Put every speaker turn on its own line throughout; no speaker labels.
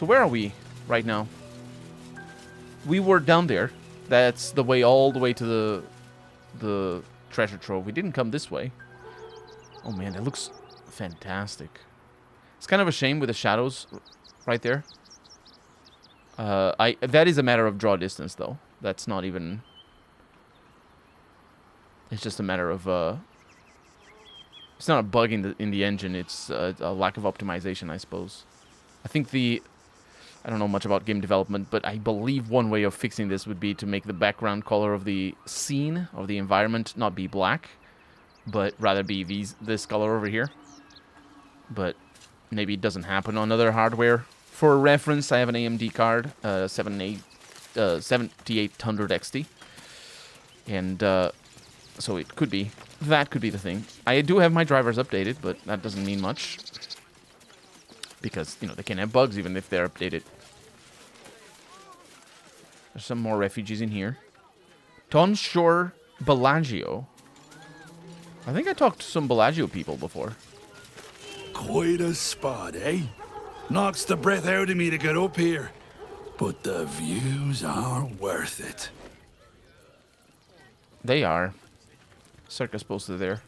So where are we right now? We were down there. That's the way all the way to the treasure trove. We didn't come this way. Oh man, that looks fantastic. It's kind of a shame with the shadows right there. That is a matter of draw distance though. That's not even. It's just a matter of it's not a bug in the engine. It's a lack of optimization, I suppose. I think I don't know much about game development, but I believe one way of fixing this would be to make the background color of the scene, of the environment, not be black, but rather be this color over here. But maybe it doesn't happen on other hardware. For reference, I have an AMD card, 7800 XT, and so it could be. That could be the thing. I do have my drivers updated, but that doesn't mean much. Because, you know, they can have bugs even if they're updated. There's some more refugees in here. Tonshore Bellagio. I think I talked to some Bellagio people before.
Quite a spot, eh? Knocks the breath out of me to get up here. But the views are worth it.
They are. Circus poster there.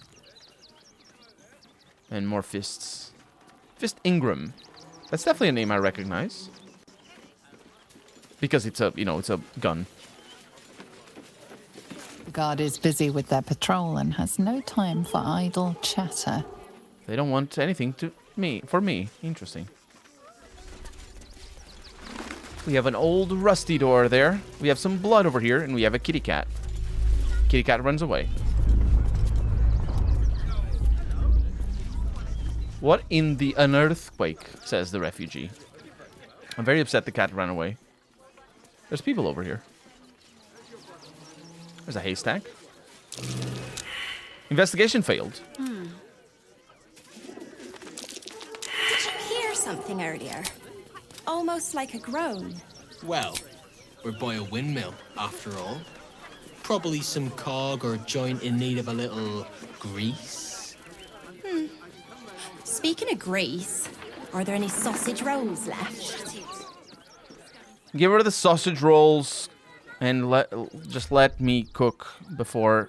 And more fists. Fist Ingram. That's definitely a name I recognize. Because it's a, it's a gun.
The guard is busy with their patrol and has no time for idle chatter.
They don't want anything for me. Interesting. We have an old rusty door there. We have some blood over here, and we have a kitty cat. Kitty cat runs away. What in an earthquake, says the refugee. I'm very upset the cat ran away. There's people over here. There's a haystack. Investigation failed.
Did you hear something earlier? Almost like a groan.
Well, we're by a windmill, after all. Probably some cog or joint in need of a little grease.
Speaking of grease, are there any sausage rolls left?
Get rid of the sausage rolls and just let me cook before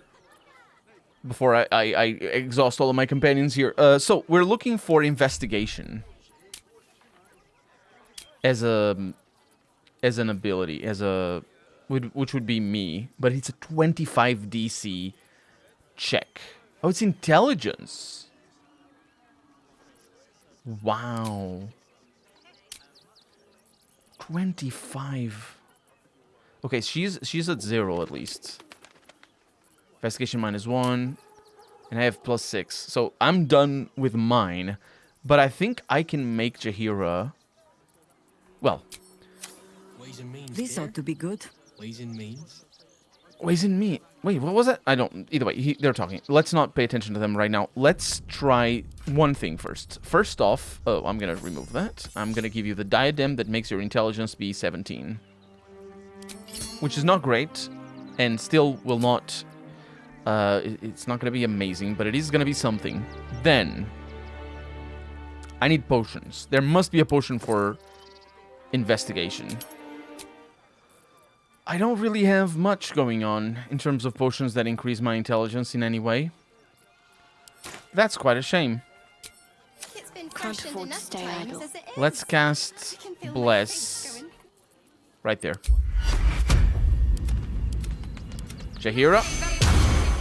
I exhaust all of my companions here. So we're looking for investigation as an ability, which would be me, but it's a 25 DC check. Oh, it's intelligence. Wow. 25. Okay, she's at 0 at least. Investigation -1. And I have +6. So I'm done with mine. But I think I can make Jaheira. Well.
Ways and means.
This ought to be good.
Ways and means.
Ways and means. Wait, what was that? I don't. Either way, they're talking. Let's not pay attention to them right now. Let's try one thing first. First off, I'm going to remove that. I'm going to give you the diadem that makes your intelligence be 17. Which is not great, and still will not... it's not going to be amazing, but it is going to be something. Then, I need potions. There must be a potion for investigation. I don't really have much going on in terms of potions that increase my intelligence in any way. That's quite a shame.
It's been
Can't
fashioned
afford to
enough
stay
times
idle.
as it is.
Let's cast
I can feel my
Bless.
fingers going.
Right there. Jaheira,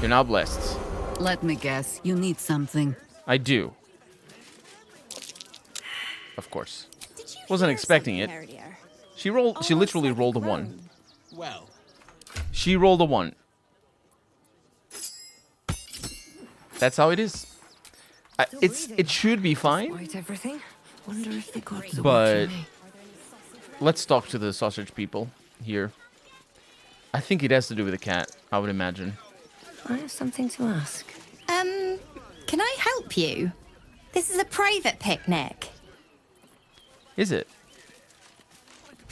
you're now blessed.
Let me guess, you need something.
I do. Of course.
Did you
Wasn't
hear
expecting
something
it.
earlier?
She
Almost
literally
like
rolled a
groan.
1.
Well,
She rolled a 1. That's how it is. It should be fine,
Despite everything, wonder if the gods are
but
watching me.
let's talk to the sausage people here. I think it has to do with the cat, I would imagine.
I have something to ask.
Can I help you? This is a private picnic.
Is it?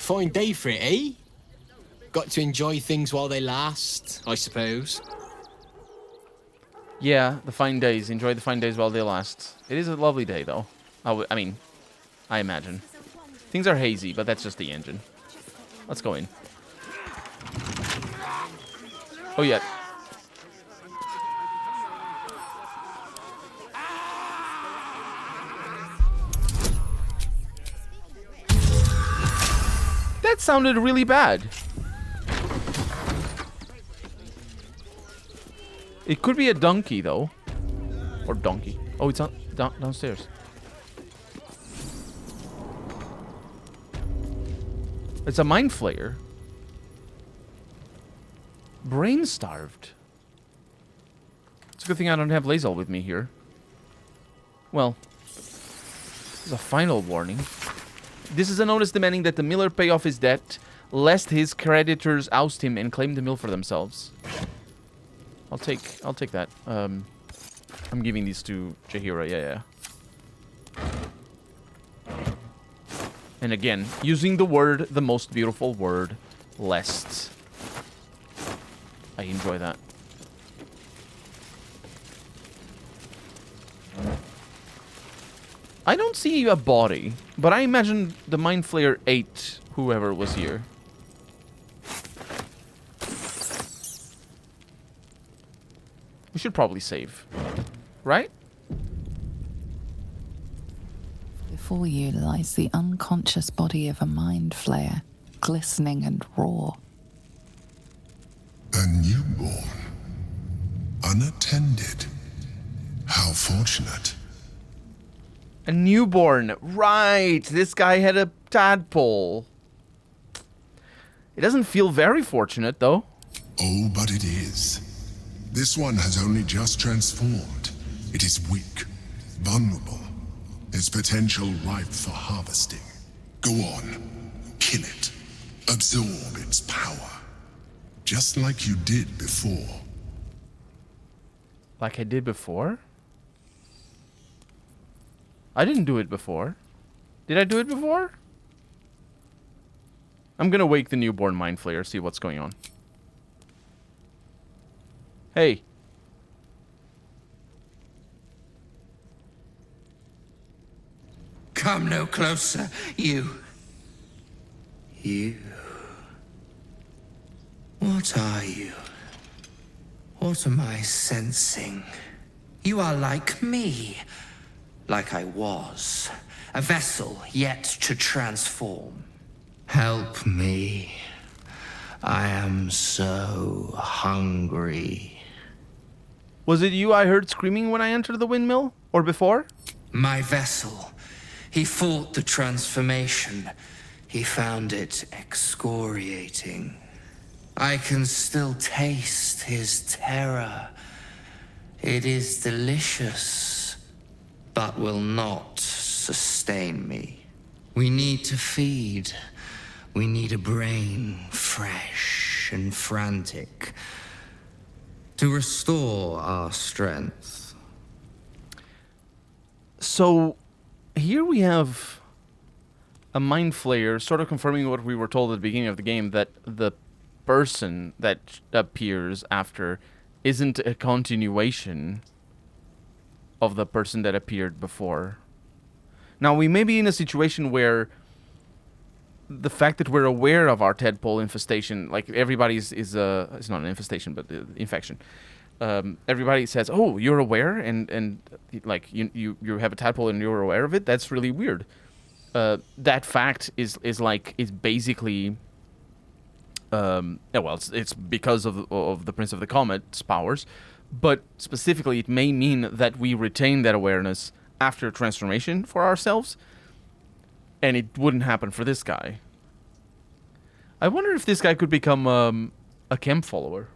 fine day for it, eh? Got to enjoy things while they last, I suppose.
Yeah, the fine days. Enjoy the fine days while they last. It is a lovely day, though. I mean, I imagine. Things are hazy, but that's just the engine. Let's go in. Oh, yeah. That sounded really bad. It could be a donkey, though. Or donkey. Oh, it's on, downstairs. It's a mind flayer. Brain starved. It's a good thing I don't have Lae'zel with me here. Well, this is a final warning. This is a notice demanding that the miller pay off his debt, lest his creditors oust him and claim the mill for themselves. I'll take that. I'm giving these to Jaheira. Yeah. And again, using the word, the most beautiful word, lest. I enjoy that. I don't see a body, but I imagine the Mind Flayer ate whoever was here. We should probably save. Right?
Before you lies the unconscious body of a Mind Flayer, glistening and raw.
A newborn. Unattended. How fortunate.
A newborn. Right. This guy had a tadpole. It doesn't feel very fortunate, though.
Oh, but it is. This one has only just transformed. It is weak, vulnerable. Its potential ripe for harvesting. Go on. Kill it. Absorb its power. Just like you did before.
Like I did before? I didn't do it before. Did I do it before? I'm gonna wake the newborn Mind Flayer, see what's going on. Hey.
Come no closer, you. You. What are you? What am I sensing? You are like me. Like I was. A vessel yet to transform. Help me. I am so hungry.
Was it you I heard screaming when I entered the windmill? Or before?
My vessel. He fought the transformation. He found it excoriating. I can still taste his terror. It is delicious, but will not sustain me. We need to feed. We need a brain fresh and frantic to restore our strength.
So, here we have a Mind Flayer sort of confirming what we were told at the beginning of the game, that the person that appears after isn't a continuation of the person that appeared before. Now, we may be in a situation where the fact that we're aware of our tadpole infestation, like everybody's it's not an infestation, but infection. Everybody says, "Oh, you're aware," and like you have a tadpole and you're aware of it. That's really weird. That fact is basically, well, it's because of the Prince of the Comet's powers, but specifically, it may mean that we retain that awareness after transformation for ourselves, and it wouldn't happen for this guy. I wonder if this guy could become a Chem follower.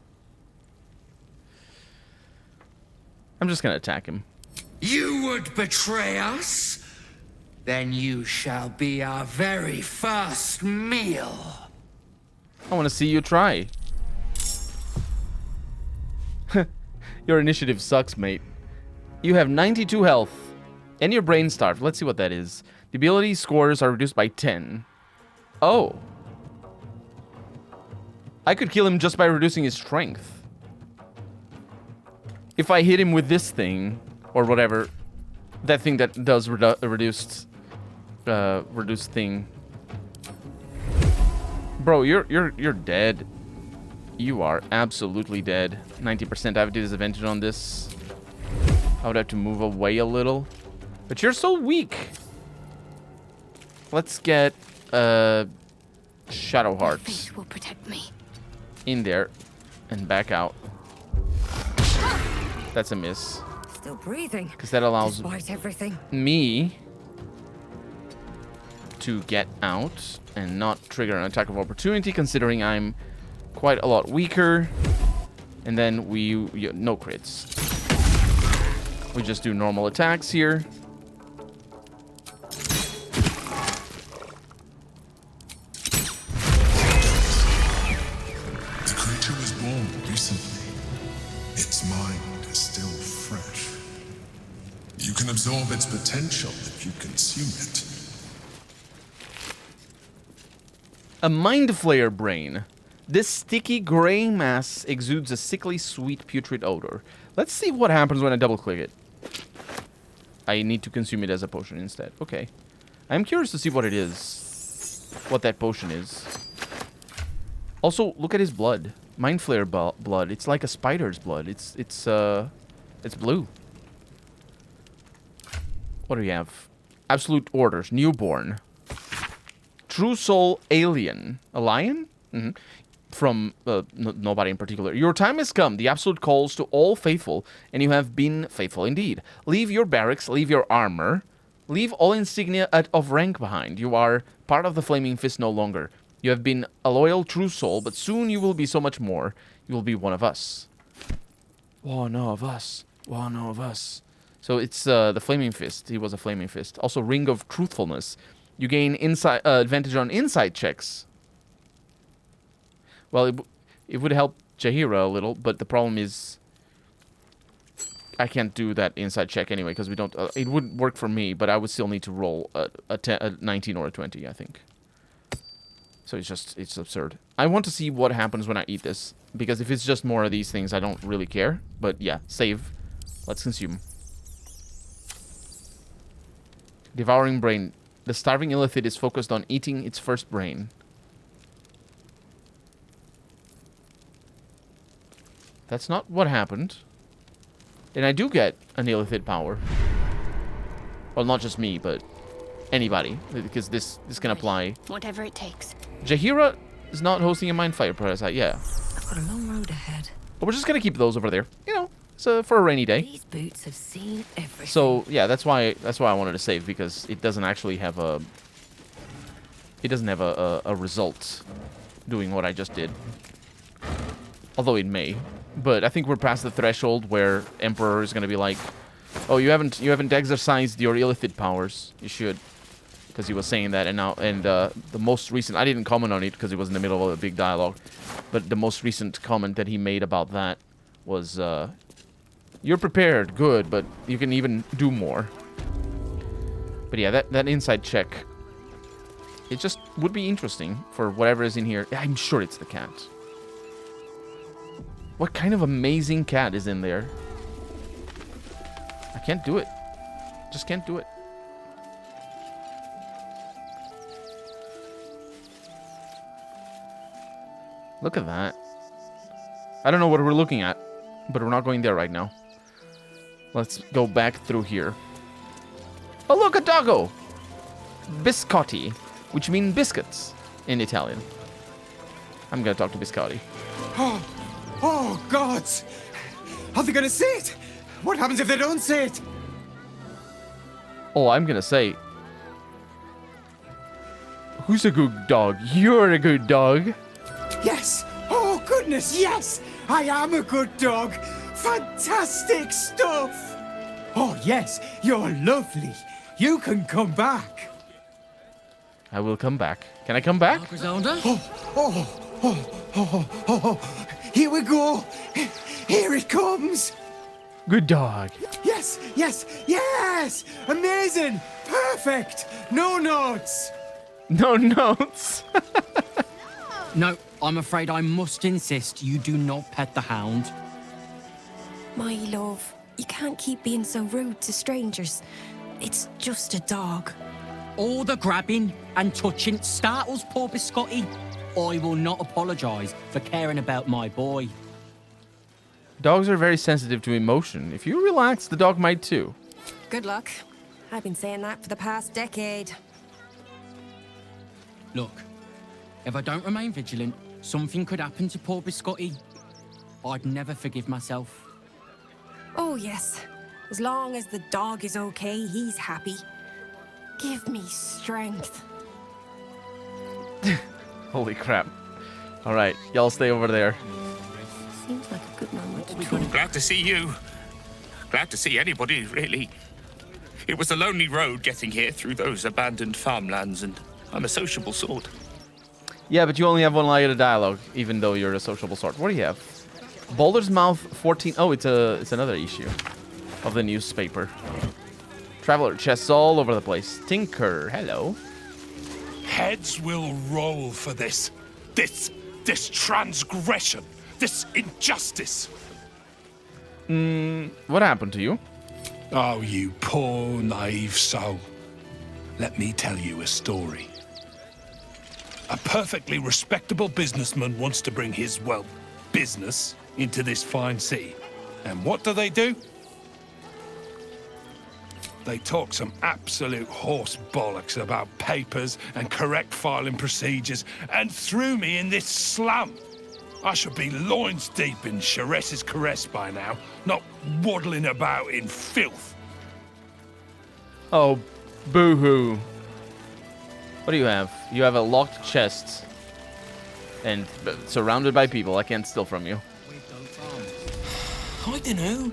I'm just gonna attack him.
You would betray us? Then you shall be our very first meal.
I want to see you try. Your initiative sucks, mate. You have 92 health, and your brain starved. Let's see what that is. The ability scores are reduced by 10. Oh. I could kill him just by reducing his strength. If I hit him with this thing, or whatever, that thing that does reduced thing, Bro, you're dead. You are absolutely dead. 90%. I have disadvantage on this. I would have to move away a little. But you're so weak. Let's get Shadow Heart
Fate will protect me.
in there and back out. That's a miss.
Still breathing.
Because that allows
Despite everything.
me to get out and not trigger an attack of opportunity, considering I'm quite a lot weaker. And then no crits. We just do normal attacks here.
The creature was born recently. Its mind is still fresh. You can absorb its potential if you consume it.
A Mind Flayer brain. This sticky gray mass exudes a sickly sweet putrid odor. Let's see what happens when I double click it. I need to consume it as a potion instead. Okay. I'm curious to see what it is. What that potion is. Also, look at his blood. Mind Flayer blood. It's like a spider's blood. It's blue. What do we have? Absolute Orders. Newborn. True Soul Alien. A lion? Mm-hmm. From nobody in particular. Your time has come. The absolute calls to all faithful, and you have been faithful indeed. Leave your barracks, leave your armor, leave all insignia of rank behind. You are part of the Flaming Fist no longer. You have been a loyal true soul, but soon you will be so much more. You will be one of us. One of us. One of us. So it's the Flaming Fist. He was a Flaming Fist. Also, Ring of Truthfulness. You gain advantage on insight checks. Well, it would help Jaheira a little, but the problem is I can't do that inside check anyway because we don't. It would work for me, but I would still need to roll a 19 or a 20, I think. So it's absurd. I want to see what happens when I eat this, because if it's just more of these things, I don't really care. But yeah, save. Let's consume. Devouring brain. The starving illithid is focused on eating its first brain. That's not what happened. And I do get an illithid power. Well, not just me, but anybody, because this can apply.
Whatever it takes.
Jaheira is not hosting a Mind Flayer parasite, yeah.
I've got a long road ahead.
But we're just gonna keep those over there, you know, so for a rainy day.
These boots have seen everything.
So yeah, that's why I wanted to save, because it doesn't actually have a. It doesn't have a result doing what I just did. Although it may. But I think we're past the threshold where Emperor is gonna be like, oh, you haven't exercised your illithid powers. You should, because he was saying that, and now the most recent, I didn't comment on it because it was in the middle of a big dialogue, but the most recent comment that he made about that was, you're prepared, good, but you can even do more. But yeah, that inside check, it just would be interesting for whatever is in here. I'm sure it's the cat. What kind of amazing cat is in there? I can't do it. Just can't do it. Look at that. I don't know what we're looking at, but we're not going there right now. Let's go back through here. Oh, look, a doggo! Biscotti, which means biscuits in Italian. I'm gonna talk to Biscotti.
Oh, gods! Are they gonna see it? What happens if they don't see it?
Oh, I'm gonna say... Who's a good dog? You're a good dog.
Yes! Oh, goodness, yes! I am a good dog! Fantastic stuff! Oh, yes, you're lovely. You can come back.
I will come back. Can I come back?
Griselda?
Here we go. Here it comes.
Good dog.
Yes, yes, yes! Amazing! Perfect! No notes!
No notes.
No, I'm afraid I must insist you do not pet the hound.
My love, you can't keep being so rude to strangers. It's just a dog.
All the grabbing and touching startles poor Biscotti. I will not apologise for caring about my boy.
Dogs are very sensitive to emotion. If you relax, the dog might too.
Good luck. I've been saying that for the past decade.
Look, if I don't remain vigilant, something could happen to poor Biscotti. I'd never forgive myself.
Oh, yes. As long as the dog is okay, he's happy. Give me strength.
Holy crap. All right, y'all stay over there.
Seems like a good moment to try.
Glad to see you. Glad to see anybody, really. It was a lonely road getting here through those abandoned farmlands, and I'm a sociable sort.
Yeah, but you only have one line of dialogue, even though you're a sociable sort. What do you have? Baldur's Mouth 14. Oh, it's another issue of the newspaper. Traveler chests all over the place. Tinker, hello.
Heads will roll for this. This transgression. This injustice.
What happened to you?
Oh, you poor, naive soul. Let me tell you a story. A perfectly respectable businessman wants to bring his, well, business into this fine city. And what do? They talk some absolute horse bollocks about papers and correct filing procedures and threw me in this slum. I should be loins deep in Chares's caress by now, not waddling about in filth.
Oh, boo-hoo. What do you have? You have a locked chest. And surrounded by people. I can't steal from you.
I don't know.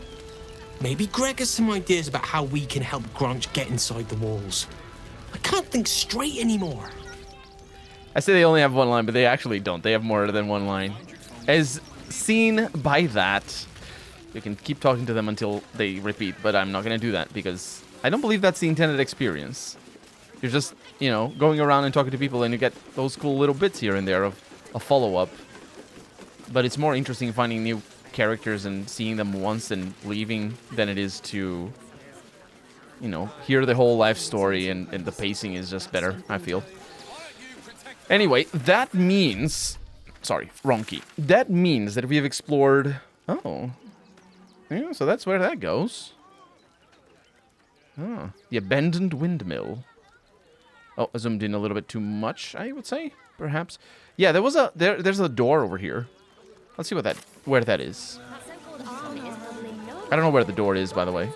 Maybe Greg has some ideas about how we can help Grunch get inside the walls. I can't think straight anymore.
I say they only have one line, but they actually don't. They have more than one line. As seen by that, you can keep talking to them until they repeat, but I'm not going to do that because I don't believe that's the intended experience. You're just, going around and talking to people and you get those cool little bits here and there of a follow-up. But it's more interesting finding new characters and seeing them once and leaving than it is to, hear the whole life story, and the pacing is just better, I feel. Anyway, that means... Sorry, wrong key. That means that we have explored... Oh. Yeah, so that's where that goes. Oh, the abandoned windmill. Oh, I zoomed in a little bit too much, I would say, perhaps. Yeah, there was there's a door over here. Let's see where that is. I don't know where the door is, by the way.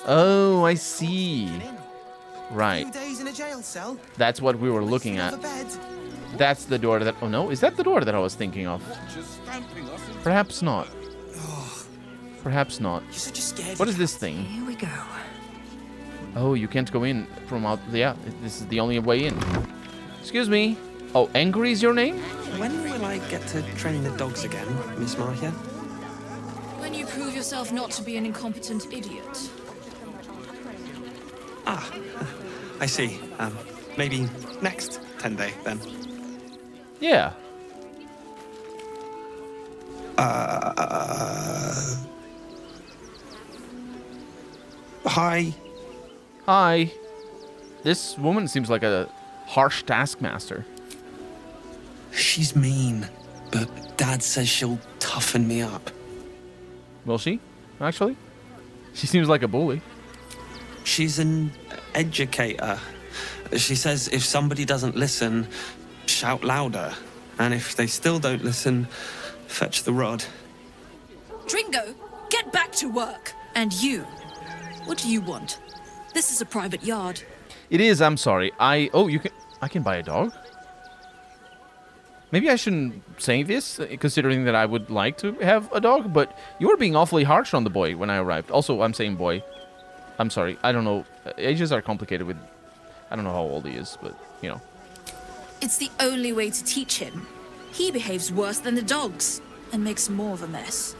Oh, I see. Right. That's what we were looking at. That's the door that... Oh, no. Is that the door that I was thinking of? Perhaps not. Perhaps not. What is this thing?
Here we go.
Oh, you can't go in from out... Yeah, this is the only way in. Excuse me. Oh, Angry is your name?
When will I get to train the dogs again, Miss Marcia?
When you prove yourself not to be an incompetent idiot.
Ah, I see. Maybe next 10-day, then.
Yeah.
Hi.
Hi. This woman seems like a harsh taskmaster.
She's mean, but Dad says she'll toughen me up.
Will she, actually? She seems like a bully.
She's an educator. She says if somebody doesn't listen, shout louder. And if they still don't listen, fetch the rod.
Dringo, get back to work. And you, what do you want? This is a private yard.
It is, I'm sorry. I can buy a dog? Maybe I shouldn't say this, considering that I would like to have a dog, but you were being awfully harsh on the boy when I arrived. Also, I'm saying boy. I'm sorry. I don't know. Ages are complicated with... I don't know how old he is, but,
It's the only way to teach him. He behaves worse than the dogs and makes more of a mess.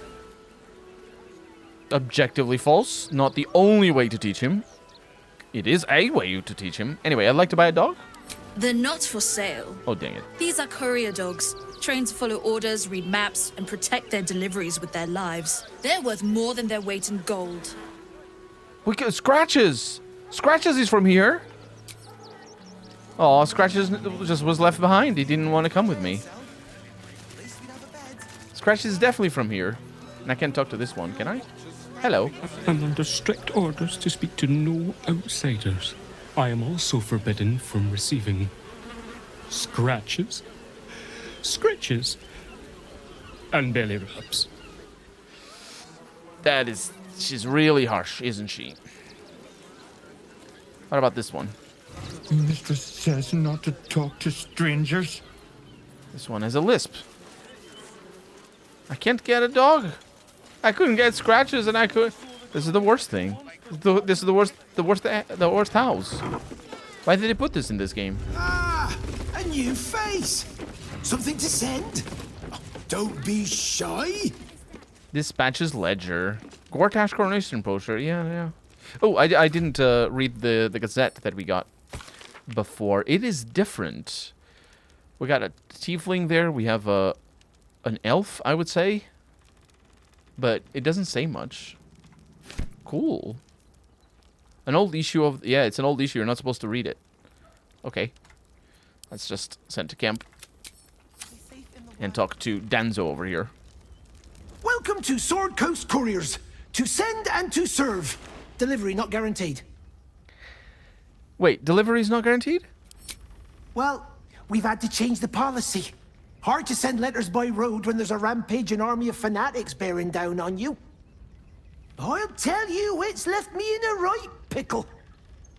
Objectively false. Not the only way to teach him. It is a way to teach him. Anyway, I'd like to buy a dog.
They're not for sale.
Oh, dang it.
These are courier dogs, trained to follow orders, read maps, and protect their deliveries with their lives. They're worth more than their weight in gold.
We could Scratches. Scratches is from here. Oh, Scratches just was left behind. He didn't want to come with me. Scratches is definitely from here. And I can't talk to this one, can I? Hello.
I'm under strict orders to speak to no outsiders. I am also forbidden from receiving scratches, scritches, and belly rubs.
She's really harsh, isn't she? What about this one?
Mistress says not to talk to strangers.
This one has a lisp. I can't get a dog. I couldn't get Scratches, and I could. This is the worst thing. This is the worst house. Why did they put this in this game?
Ah, a new face. Something to send. Oh, don't be shy.
Dispatches ledger. Gortash coronation poster. Yeah. Oh, I didn't read the gazette that we got before. It is different. We got a tiefling there. We have an elf, I would say. But it doesn't say much. Cool. An old issue of... Yeah, it's an old issue. You're not supposed to read it. Okay. Let's just send to camp. And talk to Danzo over here.
Welcome to Sword Coast Couriers. To send and to serve. Delivery not guaranteed.
Wait, delivery is not guaranteed?
Well, we've had to change the policy. Hard to send letters by road when there's a rampaging army of fanatics bearing down on you. I'll tell you, it's left me in a right pickle.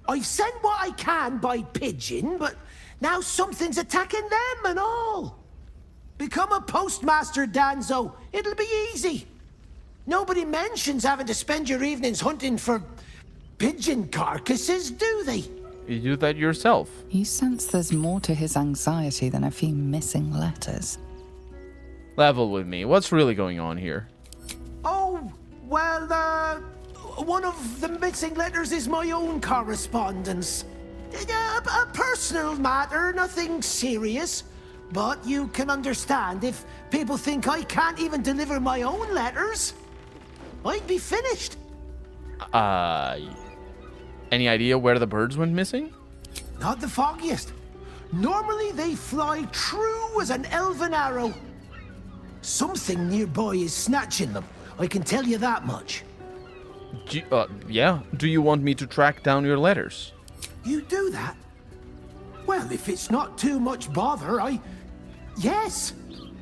I've sent what I can by pigeon, but now something's attacking them and all. Become a postmaster, Danzo. It'll be easy. Nobody mentions having to spend your evenings hunting for pigeon carcasses, do they?
You do that yourself.
You sense there's more to his anxiety than a few missing letters.
Level with me. What's really going on here?
Oh, well, one of the missing letters is my own correspondence. A personal matter, nothing serious. But you can understand if people think I can't even deliver my own letters, I'd be finished.
Any idea where the birds went missing?
Not the foggiest. Normally they fly true as an elven arrow. Something nearby is snatching them. I can tell you that much.
Yeah. Do you want me to track down your letters?
You do that? Well, if it's not too much bother, Yes,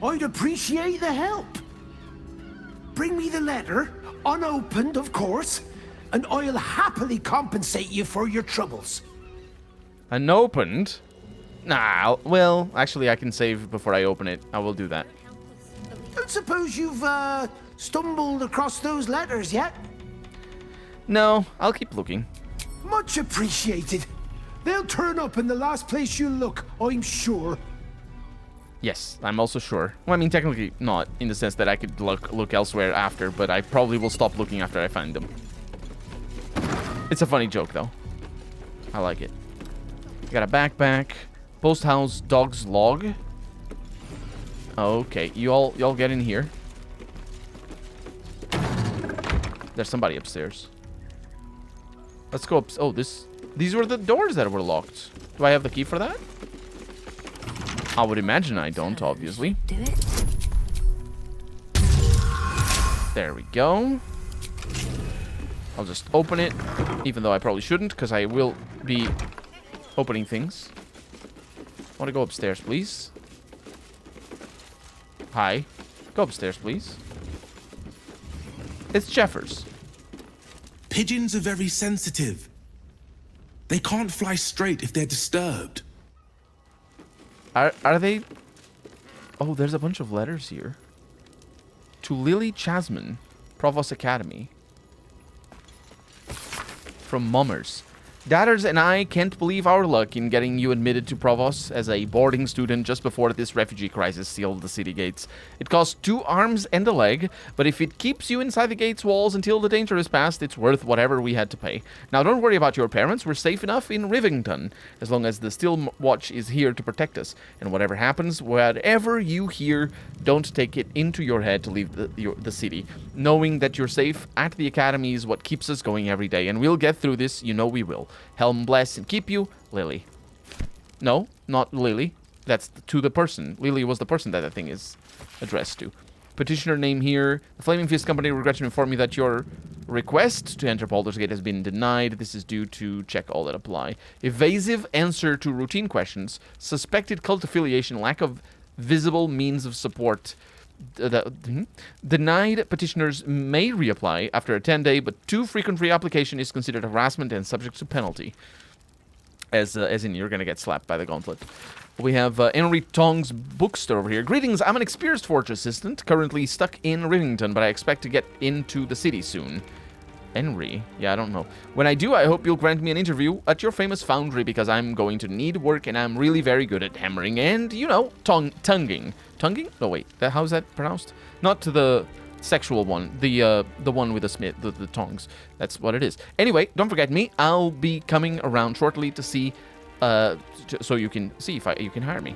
I'd appreciate the help. Bring me the letter, unopened, of course, and I'll happily compensate you for your troubles.
Unopened? Nah, well, actually I can save before I open it. I will do that.
Don't suppose you've, stumbled across those letters yet?
No, I'll keep looking.
Much appreciated. They'll turn up in the last place you look, I'm sure.
Yes, I'm also sure. Well, I mean, technically not, in the sense that I could look elsewhere after, but I probably will stop looking after I find them. It's a funny joke, though. I like it. Got a backpack. Post house dog's log. Okay, y'all get in here. There's somebody upstairs. Let's go up. Oh, these were the doors that were locked. Do I have the key for that? I would imagine I don't, obviously.
Do it.
There we go. I'll just open it, even though I probably shouldn't, because I will be opening things. Want to go upstairs, please? Hi. Go upstairs, please. It's Jeffers.
Pigeons are very sensitive. They can't fly straight if they're disturbed.
Are they... Oh, there's a bunch of letters here. To Lily Chasman, Provost Academy. From Mummers. Daughters and I can't believe our luck in getting you admitted to Provos as a boarding student just before this refugee crisis sealed the city gates. It costs 2 arms and a leg, but if it keeps you inside the gates walls until the danger is past, it's worth whatever we had to pay. Now don't worry about your parents, we're safe enough in Rivington, as long as the Still Watch is here to protect us. And whatever happens, whatever you hear, don't take it into your head to leave the city. Knowing that you're safe at the academy is what keeps us going every day, and we'll get through this, you know we will. Helm bless and keep you, Lily. No, not Lily. That's to the person. Lily was the person that thing is addressed to. Petitioner name here. The Flaming Fist Company regrets to inform you that your request to enter Baldur's Gate has been denied. This is due to check all that apply. Evasive answer to routine questions. Suspected cult affiliation. Lack of visible means of support. Denied petitioners may reapply after a 10-day, but too frequent reapplication is considered harassment and subject to penalty. As in, you're going to get slapped by the gauntlet. We have Henry Tong's bookstore over here. Greetings, I'm an experienced forge assistant, currently stuck in Rivington, but I expect to get into the city soon. Henry? Yeah, I don't know. When I do, I hope you'll grant me an interview at your famous foundry, because I'm going to need work, and I'm really very good at hammering and, you know, tonguing. Tonguing? No, wait. How's that pronounced? Not to the sexual one. The one with the smith, the tongs. That's what it is. Anyway, don't forget me. I'll be coming around shortly to see, so you can see if you can hire me.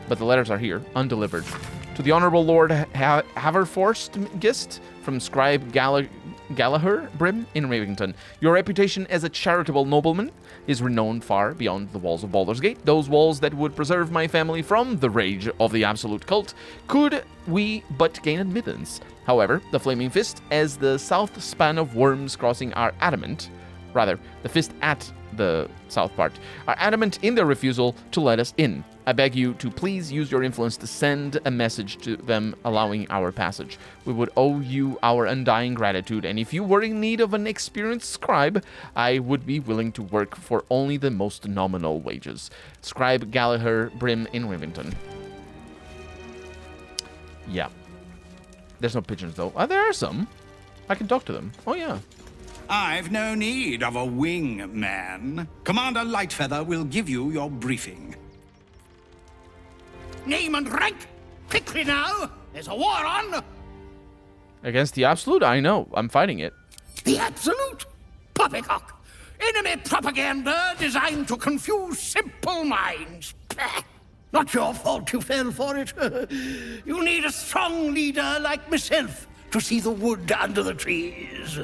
But the letters are here, undelivered. To the Honorable Lord Haverforstgist from Scribe Gallagher Brim in Ravington. Your reputation as a charitable nobleman is renowned far beyond the walls of Baldur's Gate. Those walls that would preserve my family from the rage of the absolute cult, could we but gain admittance. However, the Flaming Fist, as the south span of worms crossing our adamant, rather, the fist at the south part, are adamant in their refusal to let us in. I beg you to please use your influence to send a message to them allowing our passage. We would owe you our undying gratitude, and if you were in need of an experienced scribe, I would be willing to work for only the most nominal wages. Scribe Gallagher Brim in Rivington. Yeah. There's no pigeons, though. There are some. I can talk to them. Oh, yeah.
I've no need of a wing man. Commander Lightfeather will give you your briefing.
Name and rank! Quickly now! There's a war on!
Against the Absolute? I know. I'm fighting it.
The Absolute? Poppycock! Enemy propaganda designed to confuse simple minds. Pah. Not your fault you fell for it. You need a strong leader like myself to see the wood under the trees.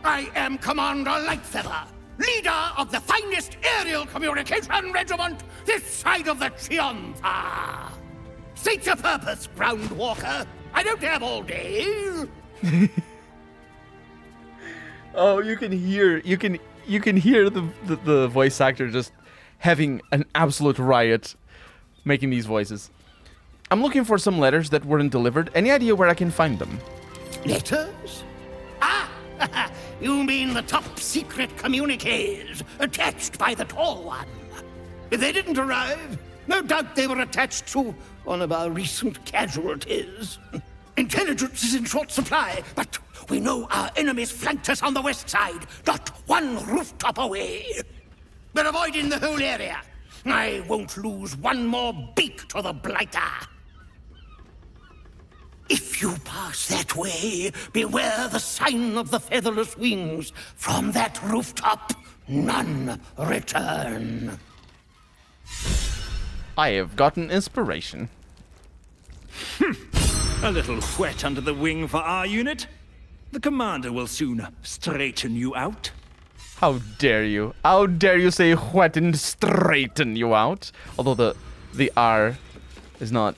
I am Commander Lightfeather, leader of the finest aerial communication regiment this side of the Chianza. State your purpose, Groundwalker. I don't have all day.
Oh, you can hear the voice actor just having an absolute riot making these voices. I'm looking for some letters that weren't delivered. Any idea where I can find them?
Letters? Ah! You mean the top secret communiques attached by the Tall One. If they didn't arrive, no doubt they were attached to one of our recent casualties. Intelligence is in short supply, but we know our enemies flanked us on the west side, not one rooftop away. We're avoiding the whole area. I won't lose one more beak to the Blighter. If you pass that way, beware the sign of the featherless wings. From that rooftop, none return.
I have gotten inspiration.
A little wet under the wing for our unit. The commander will soon straighten you out.
How dare you? How dare you say wet and straighten you out? Although the R is not...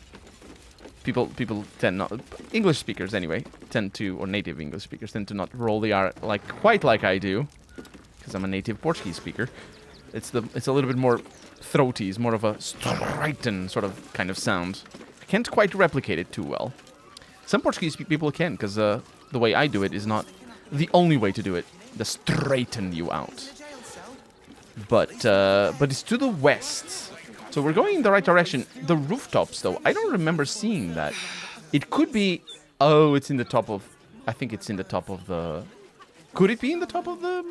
People tend not... English speakers, anyway, tend to... Or native English speakers tend to not roll the R quite like I do. Because I'm a native Portuguese speaker. It's a little bit more throaty. It's more of a straighten sort of kind of sound. I can't quite replicate it too well. Some Portuguese people can, because the way I do it is not the only way to do it. The straighten you out. But it's to the west. So we're going in the right direction. The rooftops, though, I don't remember seeing that. It could be... Oh, it's in the top of... I think it's in the top of the... Could it be in the top of the...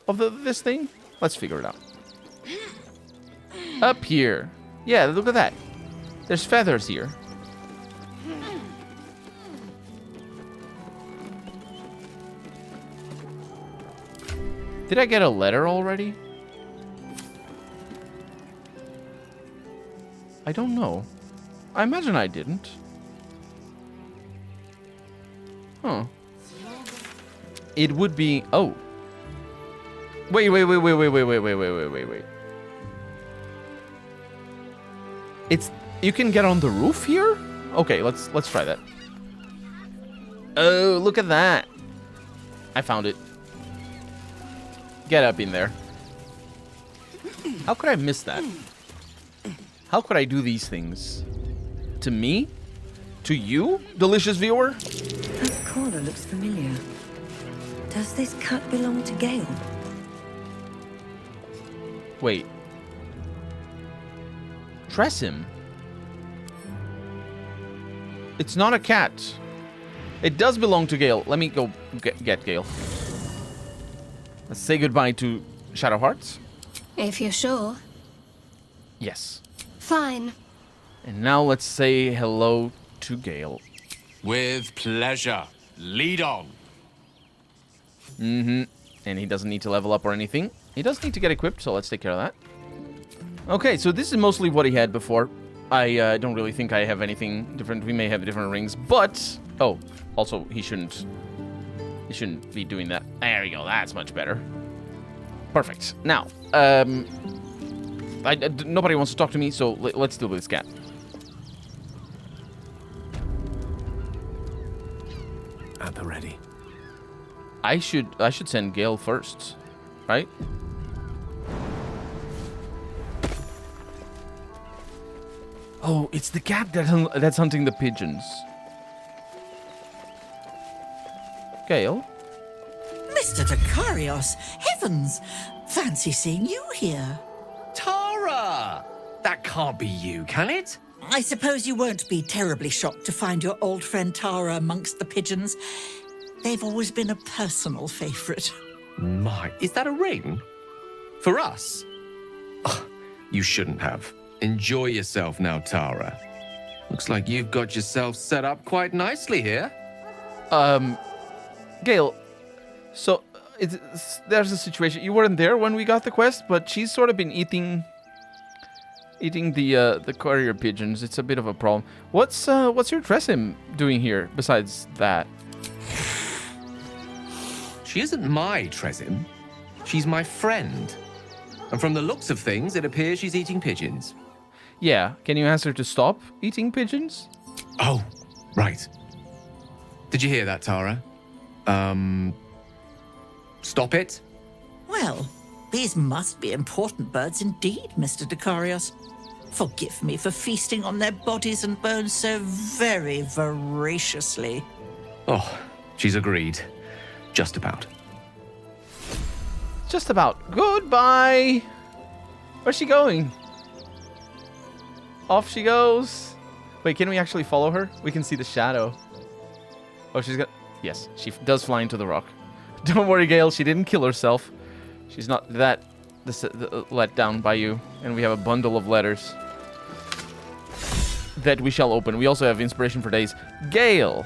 of this thing? Let's figure it out. Up here. Yeah, look at that. There's feathers here. Did I get a letter already? I don't know. I imagine I didn't. Huh. It would be... Oh. Wait. It's... You can get on the roof here? Okay, let's try that. Oh, look at that. I found it. Get up in there. How could I miss that? How could I do these things? To me? To you, delicious viewer?
That corner looks familiar. Does this cut belong to Gale?
Wait. Dress him. It's not a cat. It does belong to Gale. Let me go get Gale. Let's say goodbye to Shadow Hearts.
If you're sure.
Yes.
Fine.
And now let's say hello to Gale.
With pleasure. Lead on.
Mm-hmm. And he doesn't need to level up or anything. He does need to get equipped, so let's take care of that. Okay, so this is mostly what he had before. I don't really think I have anything different. We may have different rings, but... Oh, also, he shouldn't be doing that. There we go. That's much better. Perfect. Now, nobody wants to talk to me, so let's deal with this cat.
At the ready.
I should send Gale first, right? Oh, it's the cat that's hunting the pigeons. Gale?
Mr. Dakarios, heavens! Fancy seeing you here.
Tara! That can't be you, can it?
I suppose you won't be terribly shocked to find your old friend Tara amongst the pigeons. They've always been a personal favourite.
My, is that a ring? For us? Oh, you shouldn't have. Enjoy yourself now, Tara. Looks like you've got yourself set up quite nicely here.
Gale, so there's a situation. You weren't there when we got the quest, but she's sort of been eating the courier pigeons. It's a bit of a problem. What's your Tressim doing here besides that?
She isn't my Tressim. She's my friend. And from the looks of things, it appears she's eating pigeons.
Yeah, can you ask her to stop eating pigeons?
Oh, right. Did you hear that, Tara? Stop it?
Well, these must be important birds indeed, Mr. Dakarios. Forgive me for feasting on their bodies and bones so very voraciously.
Oh, she's agreed. Just about.
Just about. Goodbye. Where's she going? Off she goes. Wait, can we actually follow her? We can see the shadow. Oh, she's got... Yes, she does fly into the rock. Don't worry, Gale. She didn't kill herself. She's not that let down by you. And we have a bundle of letters that we shall open. We also have inspiration for days. Gale.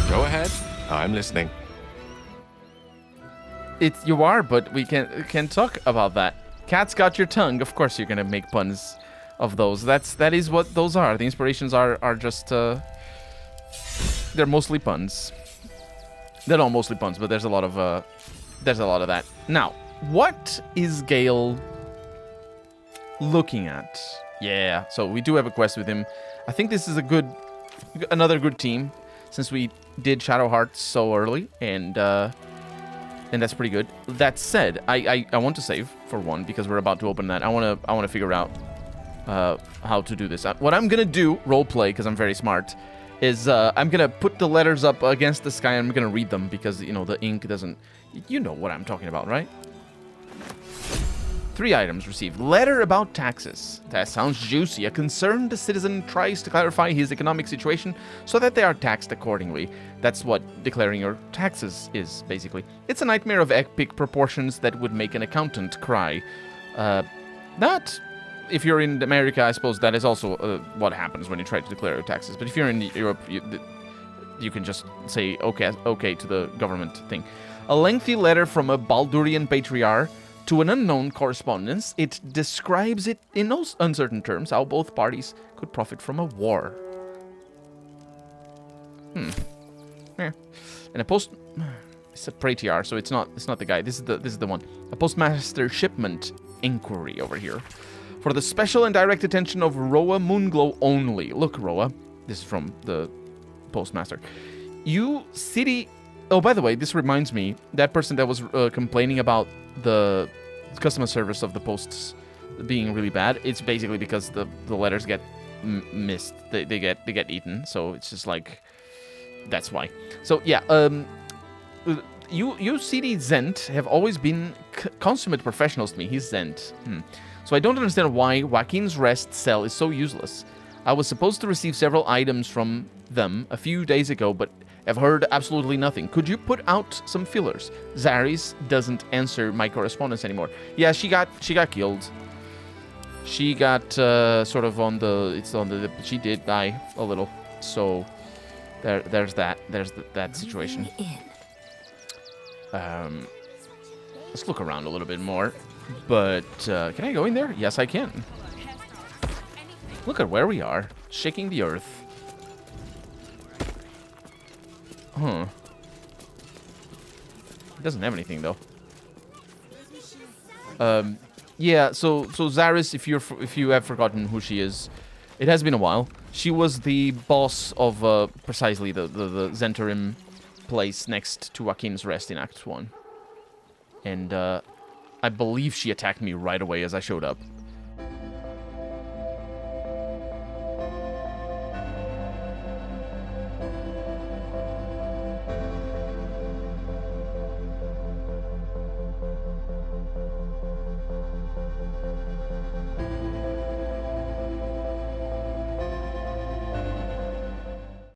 Go ahead. I'm listening.
You are, but we can talk about that. Cat's got your tongue. Of course, you're gonna make puns of those. That is what those are. The inspirations are just they're mostly puns. They're not mostly puns, but there's a lot of that. Now, what is Gale looking at? Yeah, so we do have a quest with him. I think this is another good team since we did Shadow Hearts so early, and that's pretty good. That said, I want to save for one because we're about to open that. I want to figure out how to do this. What I'm gonna do, roleplay, because I'm very smart, is I'm gonna put the letters up against the sky and I'm gonna read them because the ink doesn't. You know what I'm talking about, right? 3 items received. Letter about taxes. That sounds juicy. A concerned citizen tries to clarify his economic situation so that they are taxed accordingly. That's what declaring your taxes is, basically. It's a nightmare of epic proportions that would make an accountant cry. That, if you're in America, I suppose that is also what happens when you try to declare your taxes. But if you're in Europe, you can just say okay to the government thing. A lengthy letter from a Baldurian patriarch to an unknown correspondence. It describes it in no uncertain terms how both parties could profit from a war. Yeah. And a post. It's a patriarch, so it's not the guy. This is the one. A postmaster shipment inquiry over here. For the special and direct attention of Roa Moonglow only. Look, Roa. This is from the postmaster. You city. Oh, by the way, this reminds me, that person that was complaining about the customer service of the posts being really bad, it's basically because the letters get missed. They get eaten, so it's just like, that's why. So yeah, you CD Zent have always been consummate professionals to me. He's Zent. So I don't understand why Joaquin's Rest cell is so useless. I was supposed to receive several items from them a few days ago, but I've heard absolutely nothing. Could you put out some fillers? Zaris doesn't answer my correspondence anymore. Yeah, she got killed. She got sort of on the. She did die a little. So there's that. There's that situation. Let's look around a little bit more. But can I go in there? Yes, I can. Look at where we are, shaking the earth. Huh. It doesn't have anything though. Yeah. So Zaris, if you have forgotten who she is, it has been a while. She was the boss of precisely the Zentarim place next to Joaquin's Rest in Act 1, and I believe she attacked me right away as I showed up.